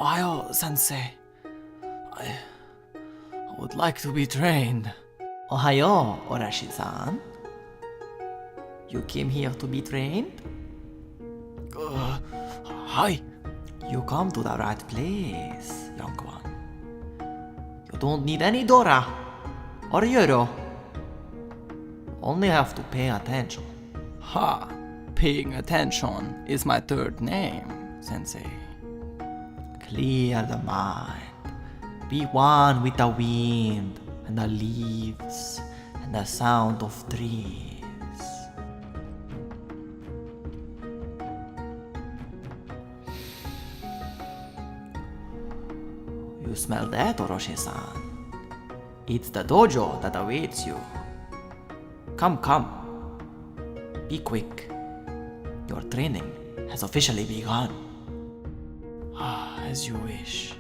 Ohio, Sensei. I would like to be trained. Ohio, Orochi-san. You came here to be trained? Hi. You come to the right place, young one. You don't need any Dora or Euro. Only have to pay attention. Ha! Paying attention is my third name, Sensei. Clear the mind. Be one with the wind and the leaves and the sound of trees. You smell that, Orochi-san? It's the dojo that awaits you. Come, come. Be quick. Your training has officially begun. As you wish.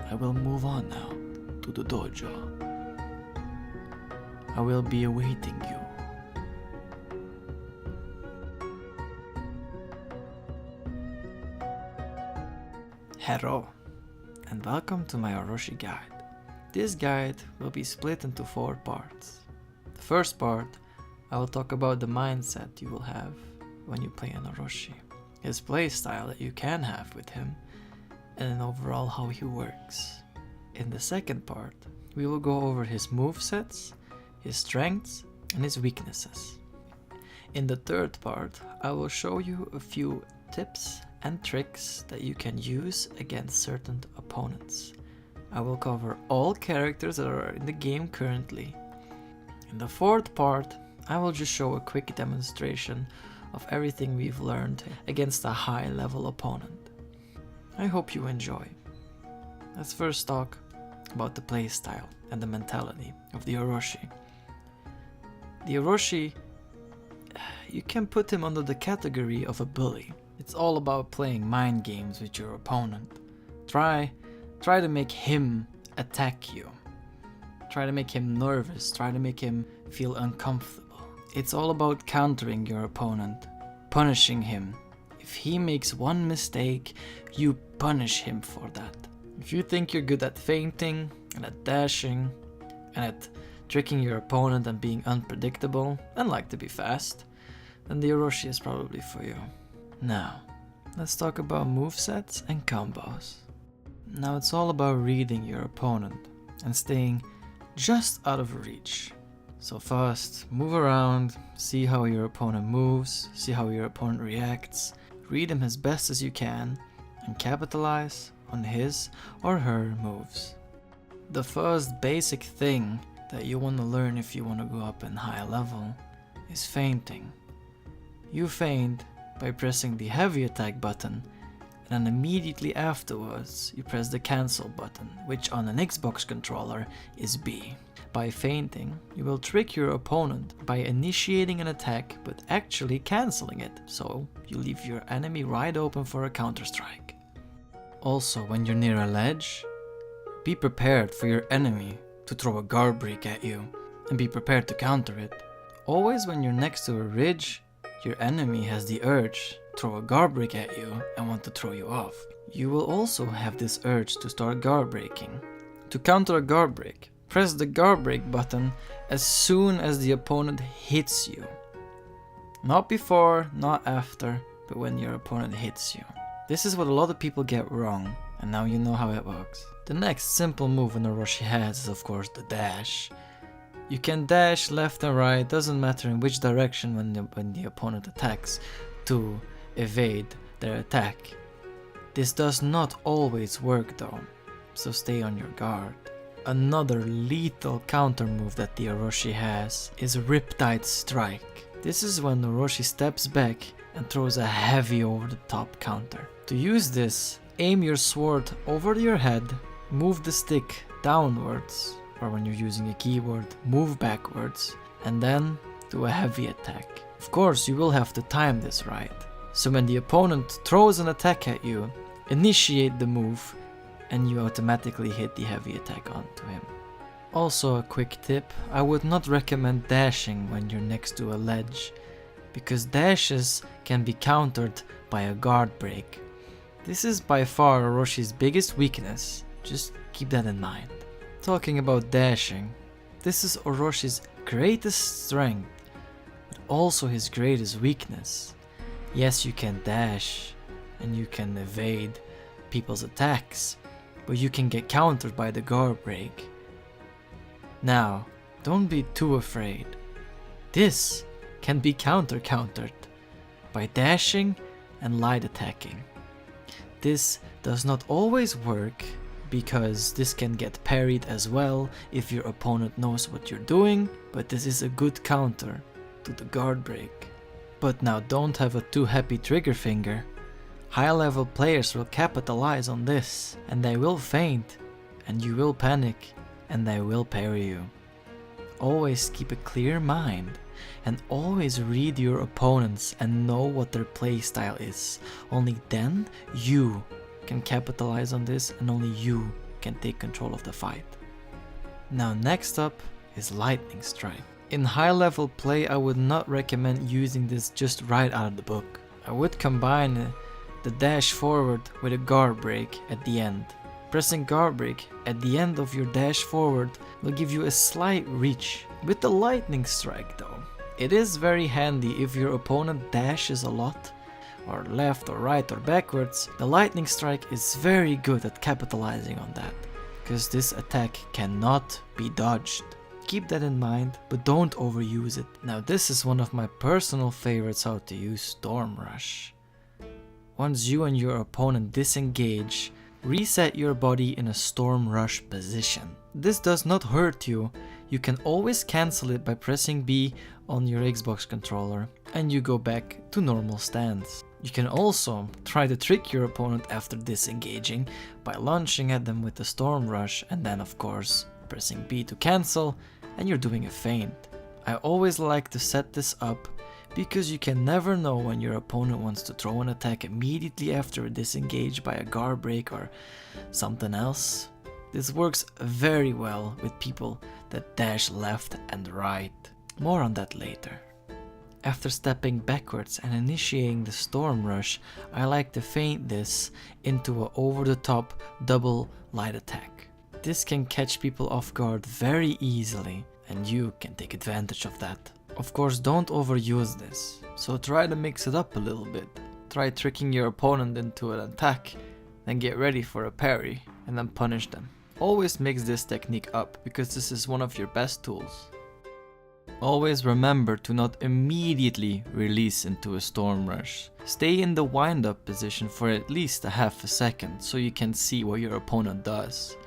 I will move on now to the dojo. I will be awaiting you. Hello, and welcome to my Orochi guide. This guide will be split into 4 parts. The first part, I will talk about the mindset you will have when you play an Orochi, his playstyle that you can have with him, and overall how he works. In the second part, we will go over his movesets, his strengths, and his weaknesses. In the third part, I will show you a few tips and tricks that you can use against certain opponents. I will cover all characters that are in the game currently. In the fourth part, I will just show a quick demonstration of everything we've learned against a high level opponent. I hope you enjoy. Let's first talk about the playstyle and the mentality of the Orochi. The Orochi, you can put him under the category of a bully. It's all about playing mind games with your opponent. Try to make him attack you. Try to make him nervous. Try to make him feel uncomfortable. It's all about countering your opponent, punishing him. If he makes one mistake, you punish him for that. If you think you're good at feinting and at dashing and at tricking your opponent and being unpredictable and like to be fast, then the Orochi is probably for you. Now, let's talk about movesets and combos. Now it's all about reading your opponent and staying just out of reach. So first, move around, see how your opponent moves, see how your opponent reacts, read him as best as you can, and capitalize on his or her moves. The first basic thing that you want to learn if you want to go up in high level is feinting. You feint by pressing the heavy attack button, and then immediately afterwards you press the cancel button, which on an Xbox controller is B. By feinting, you will trick your opponent by initiating an attack but actually cancelling it, so you leave your enemy wide open for a counter-strike. Also, when you're near a ledge, be prepared for your enemy to throw a guard break at you, and be prepared to counter it. Always when you're next to a ridge, your enemy has the urge to throw a guard break at you and want to throw you off. You will also have this urge to start guard breaking. To counter a guard break, press the guard break button as soon as the opponent hits you. Not before, not after, but when your opponent hits you. This is what a lot of people get wrong, and now you know how it works. The next simple move an Orochi has is of course the dash. You can dash left and right, doesn't matter in which direction when the opponent attacks, to evade their attack. This does not always work though, so stay on your guard. Another lethal counter move that the Orochi has is Riptide Strike. This is when Orochi steps back and throws a heavy over the top counter. To use this, aim your sword over your head, move the stick downwards, or when you're using a keyboard, move backwards, and then do a heavy attack. Of course, you will have to time this right. So when the opponent throws an attack at you, initiate the move, and you automatically hit the heavy attack onto him. Also a quick tip, I would not recommend dashing when you're next to a ledge, because dashes can be countered by a guard break. This is by far Oroshi's biggest weakness, just keep that in mind. Talking about dashing, this is Oroshi's greatest strength, but also his greatest weakness. Yes, you can dash, and you can evade people's attacks, but you can get countered by the guard break. Now, don't be too afraid. This can be countered by dashing and light attacking. This does not always work because this can get parried as well if your opponent knows what you're doing, but this is a good counter to the guard break. But now don't have a too happy trigger finger. High level players will capitalize on this, and they will feint, and you will panic, and they will parry you. Always keep a clear mind, and always read your opponents and know what their playstyle is. Only then you can capitalize on this, and only you can take control of the fight. Now next up is Lightning Strike. In high level play I would not recommend using this just right out of the book. I would combine the dash forward with a guard break at the end. Pressing guard break at the end of your dash forward will give you a slight reach. With the Lightning Strike though, it is very handy if your opponent dashes a lot, or left or right or backwards. The Lightning Strike is very good at capitalizing on that, because this attack cannot be dodged. Keep that in mind, but don't overuse it. Now this is one of my personal favorites, how to use Storm Rush. Once you and your opponent disengage, reset your body in a Storm Rush position. This does not hurt you. You can always cancel it by pressing B on your Xbox controller, and you go back to normal stance. You can also try to trick your opponent after disengaging by launching at them with the Storm Rush, and then of course pressing B to cancel, and you're doing a feint. I always like to set this up because you can never know when your opponent wants to throw an attack immediately after a disengage by a guard break or something else. This works very well with people that dash left and right. More on that later. After stepping backwards and initiating the Storm Rush, I like to feint this into an over-the-top double light attack. This can catch people off guard very easily, and you can take advantage of that. Of course, don't overuse this, so try to mix it up a little bit. Try tricking your opponent into an attack, then get ready for a parry, and then punish them. Always mix this technique up, because this is one of your best tools. Always remember to not immediately release into a Storm Rush. Stay in the wind-up position for at least a half a second, so you can see what your opponent does.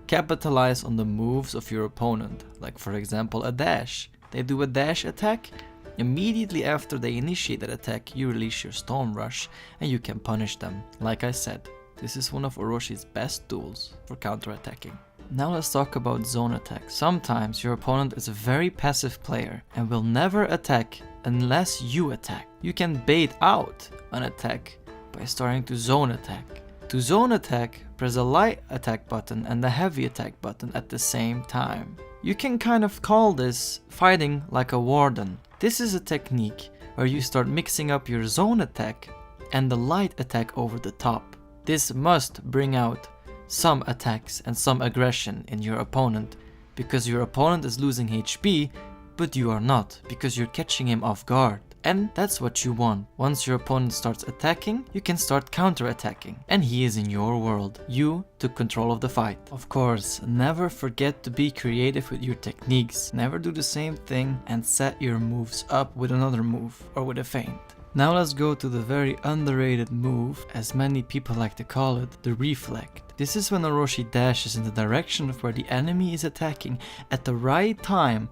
Capitalize on the moves of your opponent, like for example a dash. They do a dash attack, immediately after they initiate that attack you release your Storm Rush and you can punish them. Like I said, this is one of Oroshi's best tools for counterattacking. Now let's talk about zone attack. Sometimes your opponent is a very passive player and will never attack unless you attack. You can bait out an attack by starting to zone attack. To zone attack, press a light attack button and the heavy attack button at the same time. You can kind of call this fighting like a warden. This is a technique where you start mixing up your zone attack and the light attack over the top. This must bring out some attacks and some aggression in your opponent, because your opponent is losing HP, but you are not, because you're catching him off guard. And that's what you want. Once your opponent starts attacking, you can start counter-attacking, and he is in your world. You took control of the fight. Of course, never forget to be creative with your techniques. Never do the same thing and set your moves up with another move or with a feint. Now let's go to the very underrated move, as many people like to call it, the reflect. This is when Orochi dashes in the direction of where the enemy is attacking. At the right time,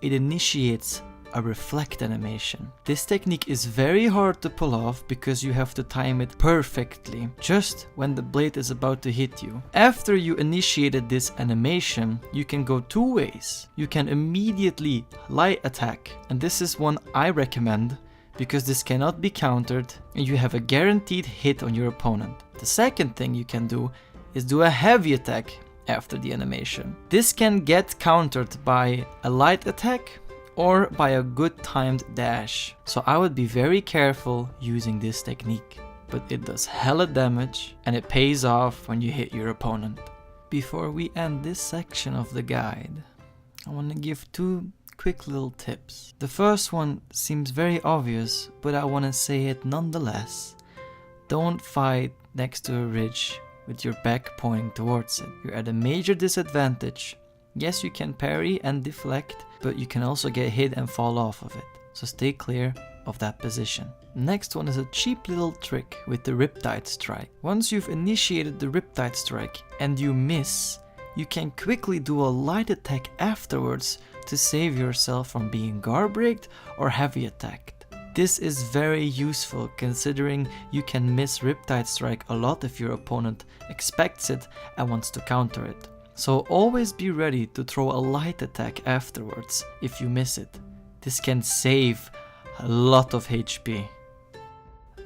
it initiates a reflect animation. This technique is very hard to pull off because you have to time it perfectly, just when the blade is about to hit you. After you initiated this animation, you can go two ways. You can immediately light attack, and this is one I recommend because this cannot be countered and you have a guaranteed hit on your opponent. The second thing you can do is do a heavy attack after the animation. This can get countered by a light attack or by a good timed dash, so I would be very careful using this technique. but it does hella damage and it pays off when you hit your opponent. Before we end this section of the guide, I want to give 2 quick little tips. The first one seems very obvious, but I want to say it nonetheless. Don't fight next to a ridge with your back pointing towards it. You're at a major disadvantage. Yes, you can parry and deflect, but you can also get hit and fall off of it. So stay clear of that position. Next one is a cheap little trick with the Riptide Strike. Once you've initiated the Riptide Strike and you miss, you can quickly do a light attack afterwards to save yourself from being guard breaked or heavy attacked. This is very useful considering you can miss Riptide Strike a lot if your opponent expects it and wants to counter it. So always be ready to throw a light attack afterwards if you miss it. This can save a lot of HP.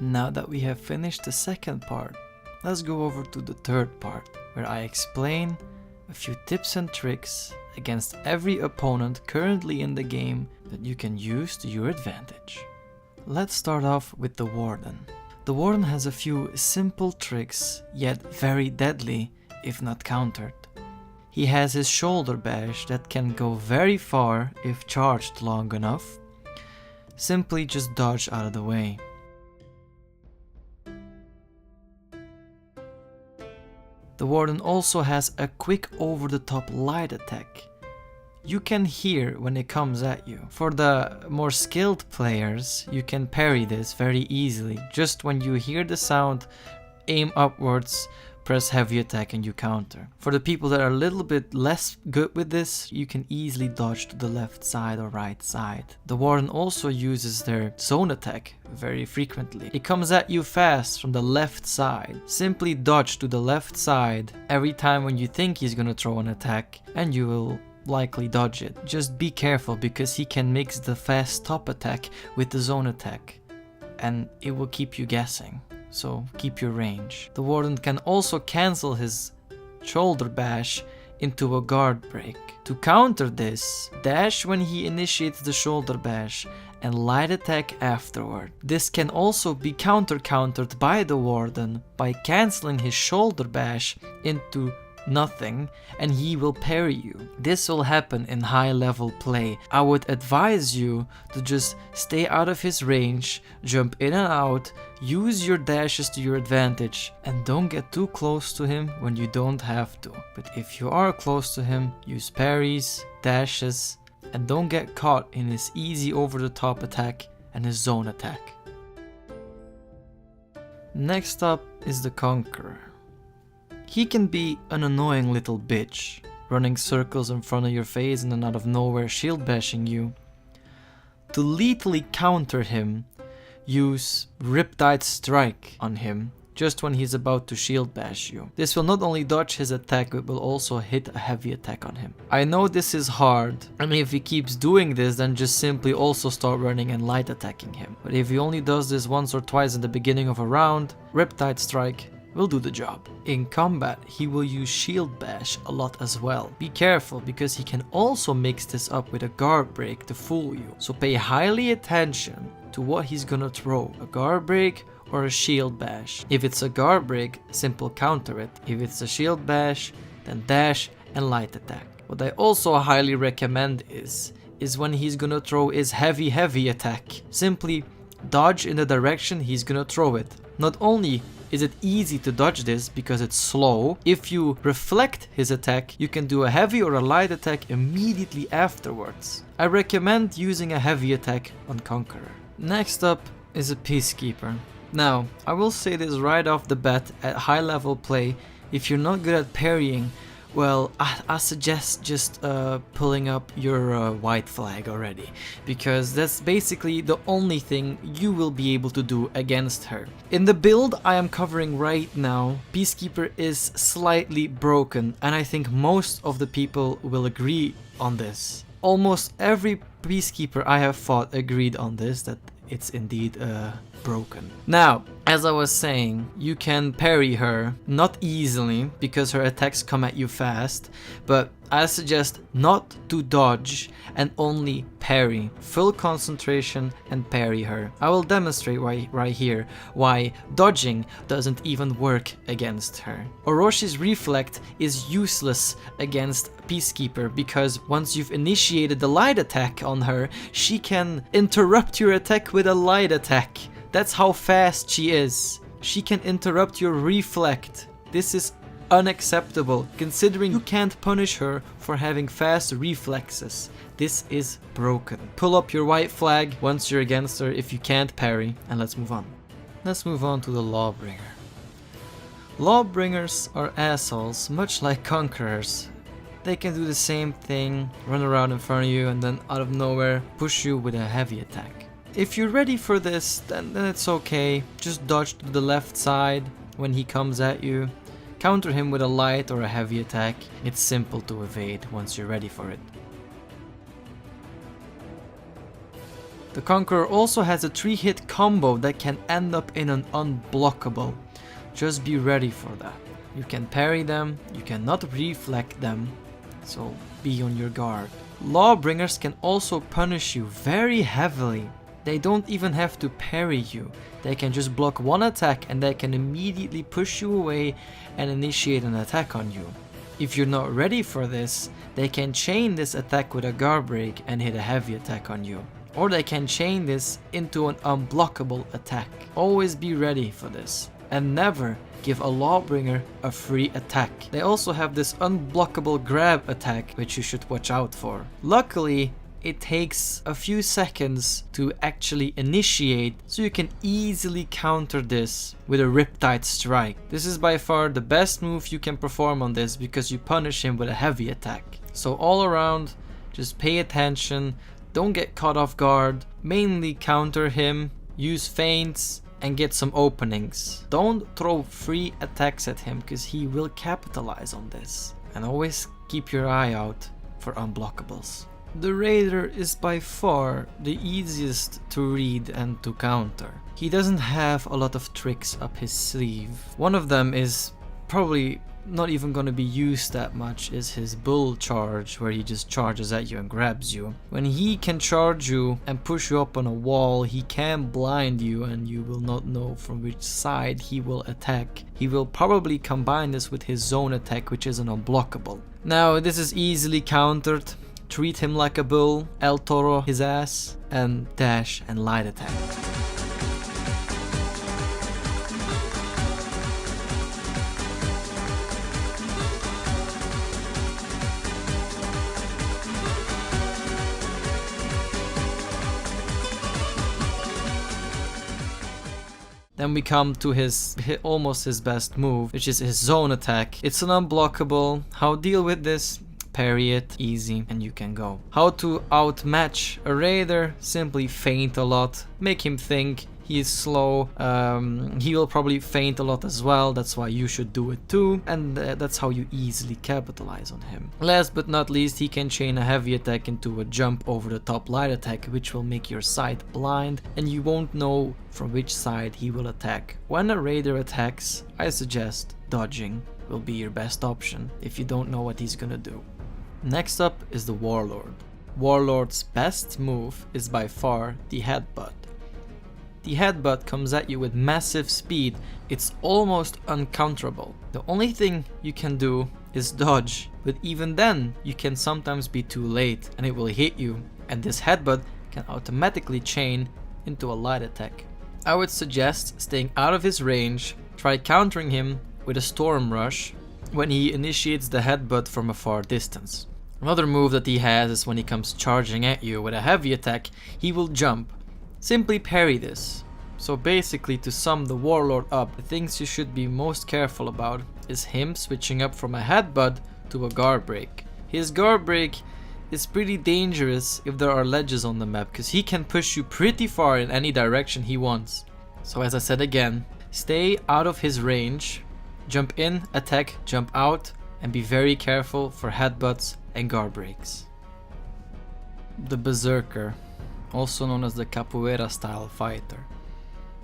Now that we have finished the second part, let's go over to the third part, where I explain a few tips and tricks against every opponent currently in the game that you can use to your advantage. Let's start off with the Warden. The Warden has a few simple tricks, yet very deadly if not countered. He has his shoulder bash that can go very far if charged long enough. Simply just dodge out of the way. The Warden also has a quick over-the-top light attack. You can hear when it comes at you. For the more skilled players, you can parry this very easily. Just when you hear the sound, aim upwards, press heavy attack and you counter. For the people that are a little bit less good with this, you can easily dodge to the left side or right side. The Warden also uses their zone attack very frequently. It comes at you fast from the left side. Simply dodge to the left side every time when you think he's gonna throw an attack and you will likely dodge it. Just be careful because he can mix the fast top attack with the zone attack and it will keep you guessing. So keep your range. The Warden can also cancel his shoulder bash into a guard break. To counter this, dash when he initiates the shoulder bash and light attack afterward. This can also be countered by the Warden by canceling his shoulder bash into nothing and he will parry you. This will happen in high level play. I would advise you to just stay out of his range, jump in and out, use your dashes to your advantage and don't get too close to him when you don't have to. But if you are close to him, use parries, dashes and don't get caught in his easy over the top attack and his zone attack. Next up is the Conqueror. He can be an annoying little bitch, running circles in front of your face and then out of nowhere shield bashing you. To lethally counter him, use Riptide Strike on him just when he's about to shield bash you. This will not only dodge his attack, but will also hit a heavy attack on him. I know this is hard, and if he keeps doing this, then just simply also start running and light attacking him. But if he only does this once or twice in the beginning of a round, Riptide Strike will do the job. In combat, he will use shield bash a lot as well. Be careful because he can also mix this up with a guard break to fool you. So pay highly attention to what he's gonna throw, a guard break or a shield bash. If it's a guard break, simple counter it. If it's a shield bash, then dash and light attack. What I also highly recommend is when he's gonna throw his heavy attack. Simply dodge in the direction he's gonna throw it. Not only is it easy to dodge this because it's slow, if you reflect his attack, you can do a heavy or a light attack immediately afterwards. I recommend using a heavy attack on Conqueror. Next up is a Peacekeeper. Now, I will say this right off the bat, at high level play, if you're not good at parrying, well, I suggest just pulling up your white flag already, because that's basically the only thing you will be able to do against her. In the build I am covering right now, Peacekeeper is slightly broken, and I think most of the people will agree on this. Almost every Peacekeeper I have fought agreed on this, that it's indeed broken. Now, as I was saying, you can parry her, not easily because her attacks come at you fast, but I suggest not to dodge and only parry. Full concentration and parry her. I will demonstrate right here why dodging doesn't even work against her. Oroshi's reflect is useless against Peacekeeper because once you've initiated the light attack on her, she can interrupt your attack with a light attack. That's how fast she is. She can interrupt your reflect. This is unacceptable, considering you can't punish her for having fast reflexes. This is broken. Pull up your white flag once you're against her if you can't parry, and let's move on. Let's move on to the Lawbringer. Lawbringers are assholes, much like Conquerors. They can do the same thing, run around in front of you and then out of nowhere push you with a heavy attack. If you're ready for this, then it's okay. Just dodge to the left side when he comes at you. Counter him with a light or a heavy attack. It's simple to evade once you're ready for it. The Conqueror also has a 3-hit combo that can end up in an unblockable. Just be ready for that. You can parry them, you cannot reflect them, so be on your guard. Lawbringers can also punish you very heavily. They don't even have to parry you. They can just block one attack and they can immediately push you away and initiate an attack on you. If you're not ready for this, they can chain this attack with a guard break and hit a heavy attack on you. Or they can chain this into an unblockable attack. Always be ready for this. And never give a Lawbringer a free attack. They also have this unblockable grab attack which you should watch out for. Luckily, it takes a few seconds to actually initiate, so you can easily counter this with a Riptide Strike. This is by far the best move you can perform on this because you punish him with a heavy attack. So all around, just pay attention, don't get caught off guard, mainly counter him, use feints, and get some openings. Don't throw free attacks at him because he will capitalize on this. And always keep your eye out for unblockables. The Raider is by far the easiest to read and to counter. He doesn't have a lot of tricks up his sleeve. One of them is probably not even going to be used that much, is his bull charge, where he just charges at you and grabs you. When he can charge you and push you up on a wall, he can blind you and you will not know from which side he will attack. He will probably combine this with his zone attack, which is an unblockable. Now this is easily countered. Treat him like a bull, El Toro his ass, and dash and light attack. Then we come to almost his best move, which is his zone attack. It's an unblockable. How deal with this? Parry it, easy, and you can go. How to outmatch a Raider? Simply feint a lot, make him think he is slow. He will probably feint a lot as well, that's why you should do it too, and that's how you easily capitalize on him. Last but not least, he can chain a heavy attack into a jump over the top light attack, which will make your sight blind and you won't know from which side he will attack. When a Raider attacks, I suggest dodging will be your best option if you don't know what he's gonna do. Next up is the Warlord. Warlord's best move is by far the headbutt. The headbutt comes at you with massive speed. It's almost uncounterable. The only thing you can do is dodge, but even then you can sometimes be too late and it will hit you, and this headbutt can automatically chain into a light attack. I would suggest staying out of his range. Try countering him with a Storm Rush when he initiates the headbutt from a far distance. Another move that he has is when he comes charging at you with a heavy attack, he will jump. Simply parry this. So basically, to sum the Warlord up, the things you should be most careful about is him switching up from a headbutt to a guard break. His guard break is pretty dangerous if there are ledges on the map, because he can push you pretty far in any direction he wants. So as I said again, stay out of his range, jump in, attack, jump out, and be very careful for headbutts and guard breaks. The Berserker, also known as the Capoeira style fighter.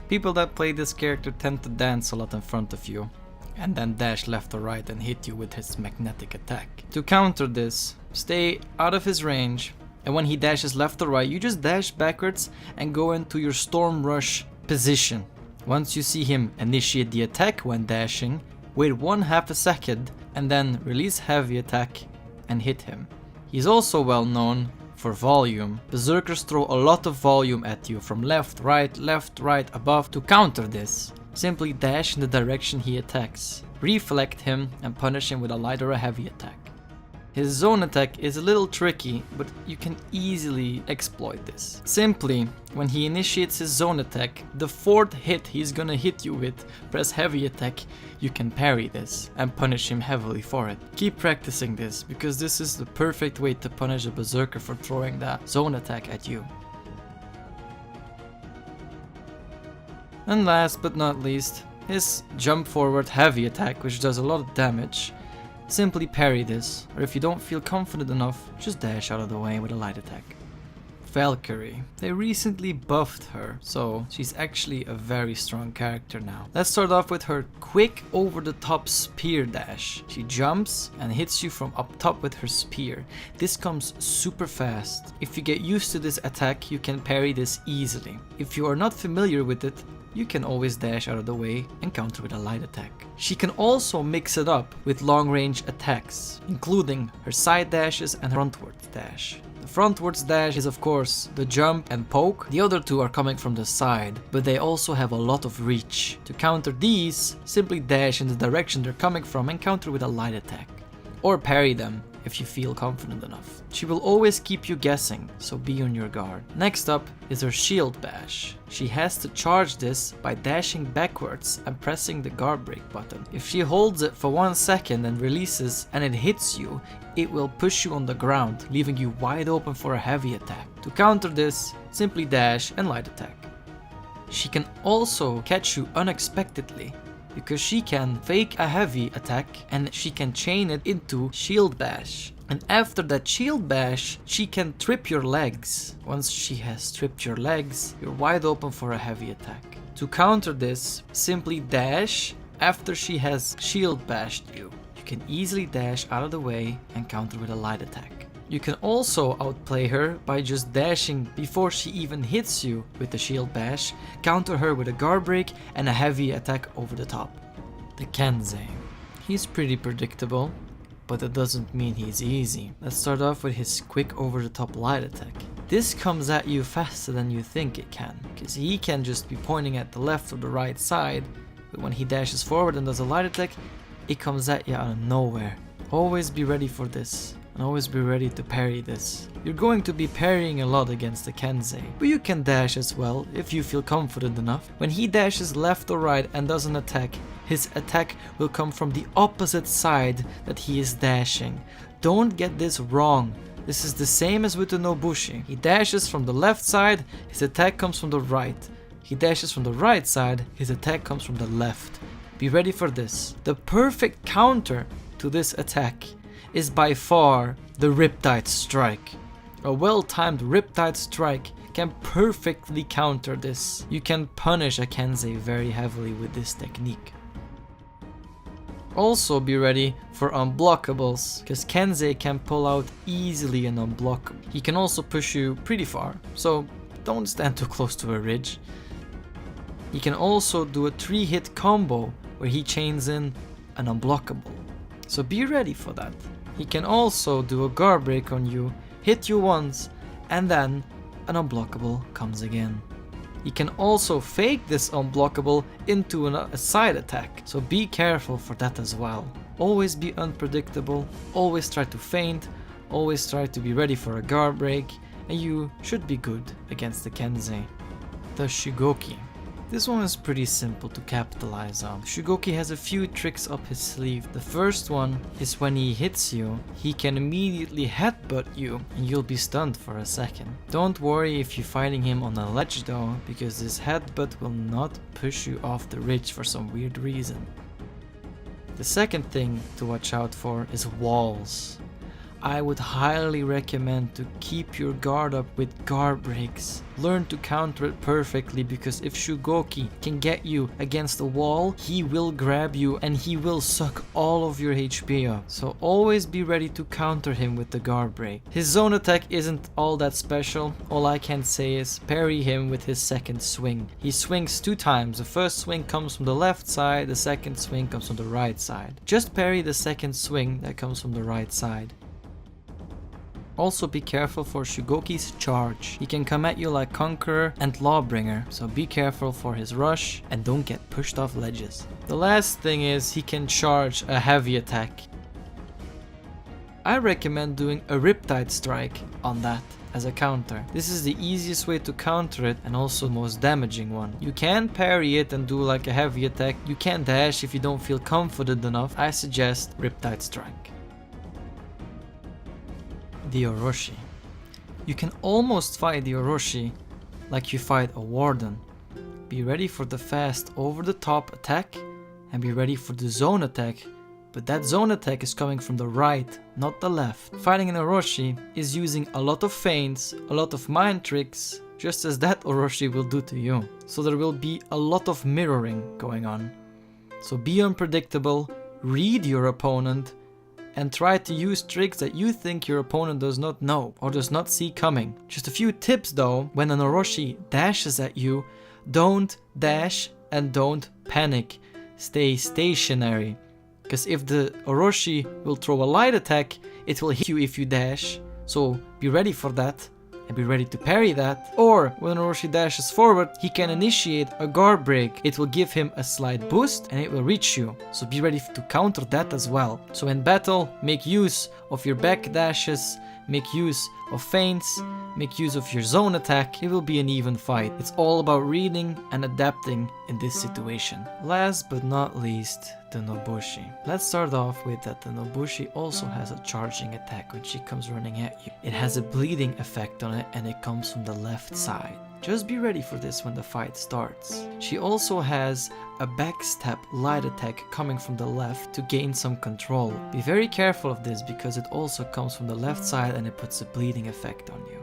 People that play this character tend to dance a lot in front of you, and then dash left or right and hit you with his magnetic attack. To counter this, stay out of his range, and when he dashes left or right, you just dash backwards and go into your Storm Rush position. Once you see him initiate the attack when dashing, wait 1/2 a second and then release heavy attack and hit him. He's also well known for volume. Berserkers throw a lot of volume at you from left, right, above. To counter this, simply dash in the direction he attacks, reflect him and punish him with a light or a heavy attack. His zone attack is a little tricky, but you can easily exploit this. Simply, when he initiates his zone attack, the 4th hit he's gonna hit you with, press heavy attack, you can parry this and punish him heavily for it. Keep practicing this, because this is the perfect way to punish a berserker for throwing that zone attack at you. And last but not least, his jump forward heavy attack, which does a lot of damage. Simply parry this, or if you don't feel confident enough, just dash out of the way with a light attack. Valkyrie. They recently buffed her, so she's actually a very strong character now. Let's start off with her quick over the top spear dash. She jumps and hits you from up top with her spear. This comes super fast. If you get used to this attack, you can parry this easily. If you are not familiar with it, you can always dash out of the way and counter with a light attack. She can also mix it up with long range attacks, including her side dashes and her frontwards dash. The frontwards dash is of course the jump and poke. The other two are coming from the side, but they also have a lot of reach. To counter these, simply dash in the direction they're coming from and counter with a light attack. Or parry them if you feel confident enough. She will always keep you guessing, so be on your guard. Next up is her shield bash. She has to charge this by dashing backwards and pressing the guard break button. If she holds it for 1 second and releases and it hits you, it will push you on the ground, leaving you wide open for a heavy attack. To counter this, simply dash and light attack. She can also catch you unexpectedly, because she can fake a heavy attack and she can chain it into shield bash. And after that shield bash, she can trip your legs. Once she has tripped your legs, you're wide open for a heavy attack. To counter this, simply dash after she has shield bashed you. You can easily dash out of the way and counter with a light attack. You can also outplay her by just dashing before she even hits you with the shield bash, counter her with a guard break and a heavy attack over the top. The Kensei. He's pretty predictable, but that doesn't mean he's easy. Let's start off with his quick over the top light attack. This comes at you faster than you think it can, because he can just be pointing at the left or the right side, but when he dashes forward and does a light attack, it comes at you out of nowhere. Always be ready for this. And always be ready to parry this. You're going to be parrying a lot against the Kensei, but you can dash as well if you feel confident enough. When he dashes left or right and does an attack, his attack will come from the opposite side that he is dashing. Don't get this wrong. This is the same as with the Nobushi. He dashes from the left side, his attack comes from the right. He dashes from the right side, his attack comes from the left. Be ready for this. The perfect counter to this attack is by far the Riptide Strike. A well-timed Riptide Strike can perfectly counter this. You can punish a Kensei very heavily with this technique. Also be ready for unblockables, because Kensei can pull out easily an unblockable. He can also push you pretty far, so don't stand too close to a ridge. He can also do a 3-hit combo where he chains in an unblockable, so be ready for that. He can also do a guard break on you, hit you once, and then an unblockable comes again. He can also fake this unblockable into a side attack, so be careful for that as well. Always be unpredictable, always try to feint, always try to be ready for a guard break, and you should be good against the Kensei. The Shugoki. This one is pretty simple to capitalize on. Shugoki has a few tricks up his sleeve. The first one is when he hits you, he can immediately headbutt you and you'll be stunned for a second. Don't worry if you're fighting him on a ledge though, because this headbutt will not push you off the ridge for some weird reason. The second thing to watch out for is walls. I would highly recommend to keep your guard up with guard breaks. Learn to counter it perfectly, because if Shugoki can get you against the wall, he will grab you and he will suck all of your HP up. So always be ready to counter him with the guard break. His zone attack isn't all that special. All I can say is parry him with his second swing. He swings 2 times. The first swing comes from the left side, the second swing comes from the right side. Just parry the second swing that comes from the right side. Also be careful for Shugoki's charge. He can come at you like Conqueror and Lawbringer, so be careful for his rush and don't get pushed off ledges. The last thing is he can charge a heavy attack. I recommend doing a Riptide Strike on that as a counter. This is the easiest way to counter it and also the most damaging one. You can parry it and do like a heavy attack. You can dash if you don't feel confident enough. I suggest Riptide Strike. The Orochi. You can almost fight the Orochi like you fight a Warden. Be ready for the fast over the top attack and be ready for the zone attack, but that zone attack is coming from the right, not the left. Fighting an Orochi is using a lot of feints, a lot of mind tricks, just as that Orochi will do to you. So there will be a lot of mirroring going on. So be unpredictable, read your opponent, and try to use tricks that you think your opponent does not know or does not see coming. Just a few tips though: when an Orochi dashes at you, don't dash and don't panic. Stay stationary, because if the Orochi will throw a light attack, it will hit you if you dash, so be ready for that and be ready to parry that. Or when Orochi dashes forward, he can initiate a guard break. It will give him a slight boost and it will reach you, so be ready to counter that as well. So in battle, make use of your back dashes, make use of feints, make use of your zone attack. It will be an even fight. It's all about reading and adapting in this situation. Last but not least, the Nobushi. Let's start off with that the Nobushi also has a charging attack when she comes running at you. It has a bleeding effect on it and it comes from the left side. Just be ready for this when the fight starts. She also has a backstep light attack coming from the left to gain some control. Be very careful of this because it also comes from the left side and it puts a bleeding effect on you.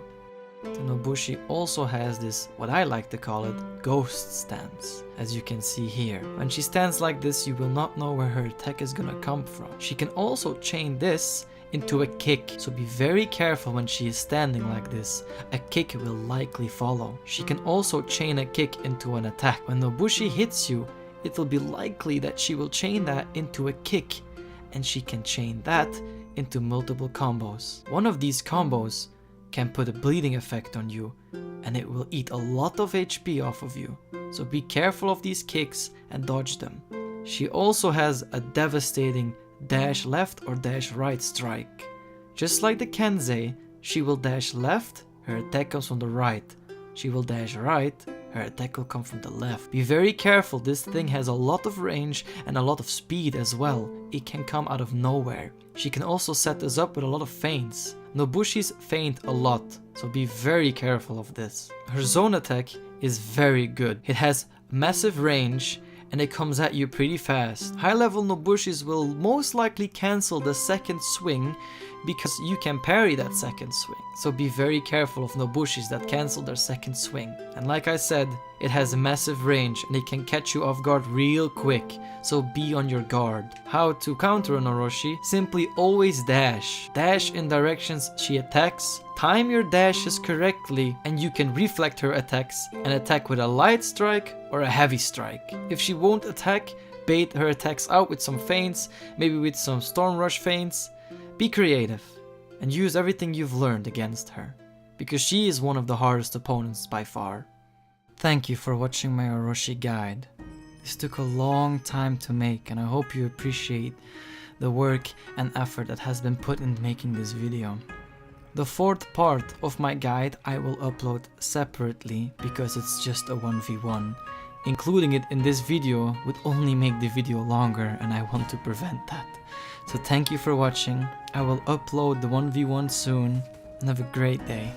The Nobushi also has this, what I like to call it, ghost stance, as you can see here. When she stands like this, you will not know where her attack is gonna come from. She can also chain this into a kick, so be very careful when she is standing like this. A kick will likely follow. She can also chain a kick into an attack. When Nobushi hits you, it will be likely that she will chain that into a kick, and she can chain that into multiple combos. One of these combos can put a bleeding effect on you, and it will eat a lot of HP off of you. So be careful of these kicks and dodge them. She also has a devastating dash left or dash right strike. Just like the Kensei, she will dash left, her attack comes from the right. She will dash right, her attack will come from the left. Be very careful, this thing has a lot of range and a lot of speed as well. It can come out of nowhere. She can also set this up with a lot of feints. Nobushi's feint a lot, so be very careful of this. Her zone attack is very good. It has massive range and it comes at you pretty fast. High level Nobushis will most likely cancel the second swing because you can parry that second swing. So be very careful of Nobushis that cancel their second swing. And like I said, it has a massive range and it can catch you off guard real quick, so be on your guard. How to counter an Orochi? Simply always dash. Dash in directions she attacks. Time your dashes correctly and you can reflect her attacks and attack with a light strike or a heavy strike. If she won't attack, bait her attacks out with some feints, maybe with some storm rush feints. Be creative and use everything you've learned against her, because she is one of the hardest opponents by far. Thank you for watching my Orochi guide. This took a long time to make and I hope you appreciate the work and effort that has been put in making this video. The fourth part of my guide I will upload separately because it's just a 1v1. Including it in this video would only make the video longer and I want to prevent that. So thank you for watching. I will upload the 1v1 soon and have a great day.